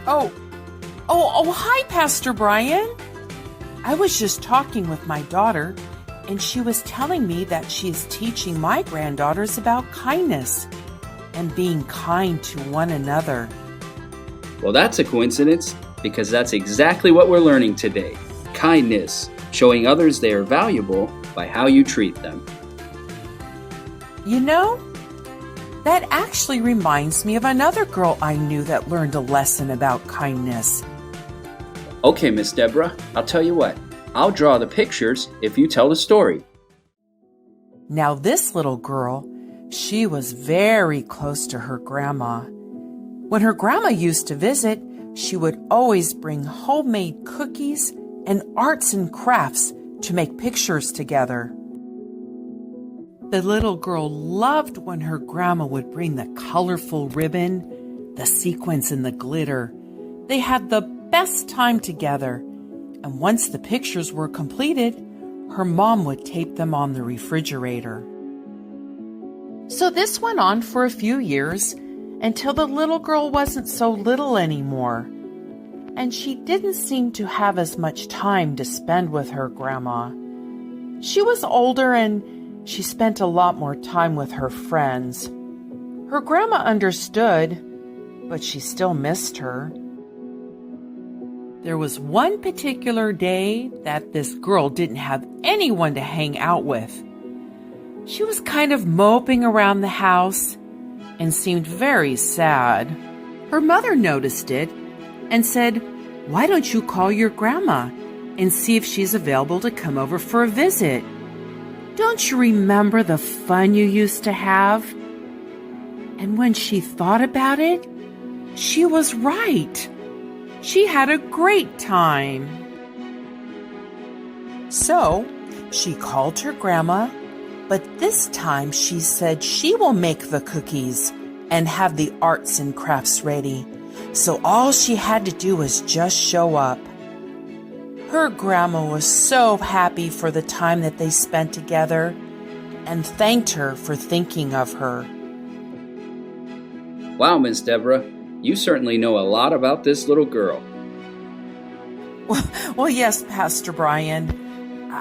Oh, hi, Pastor Brian. I was just talking with my daughter, and she was telling me that she is teaching my granddaughters about kindness and being kind to one another. Well, that's a coincidence because that's exactly what we're learning today. Kindness, showing others they are valuable by how you treat them. You know, that actually reminds me of another girl I knew that learned a lesson about kindness. Okay, Miss Deborah, I'll tell you what. I'll draw the pictures if you tell the story. Now, this little girl, she was very close to her grandma. When her grandma used to visit, she would always bring homemade cookies and arts and crafts to make pictures together. The little girl loved when her grandma would bring the colorful ribbon, the sequins, and the glitter. They had the best time together, and once the pictures were completed, her mom would tape them on the refrigerator. So this went on for a few years until the little girl wasn't so little anymore, and she didn't seem to have as much time to spend with her grandma. She was older and she spent a lot more time with her friends. Her grandma understood, but she still missed her. There was one particular day that this girl didn't have anyone to hang out with. She was kind of moping around the house and seemed very sad. Her mother noticed it and said, "Why don't you call your grandma and see if she's available to come over for a visit? Don't you remember the fun you used to have?" And when she thought about it, she was right. She had a great time. So she called her grandma, but this time she said she will make the cookies and have the arts and crafts ready. So all she had to do was just show up. Her grandma was so happy for the time that they spent together and thanked her for thinking of her. Wow, Miss Deborah, you certainly know a lot about this little girl. Well, yes, Pastor Brian,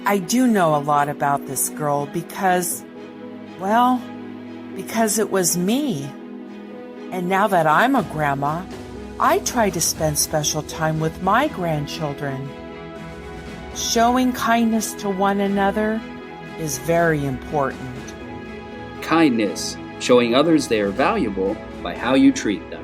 I do know a lot about this girl because it was me. And now that I'm a grandma, I try to spend special time with my grandchildren. Showing kindness to one another is very important. Kindness, showing others they are valuable by how you treat them.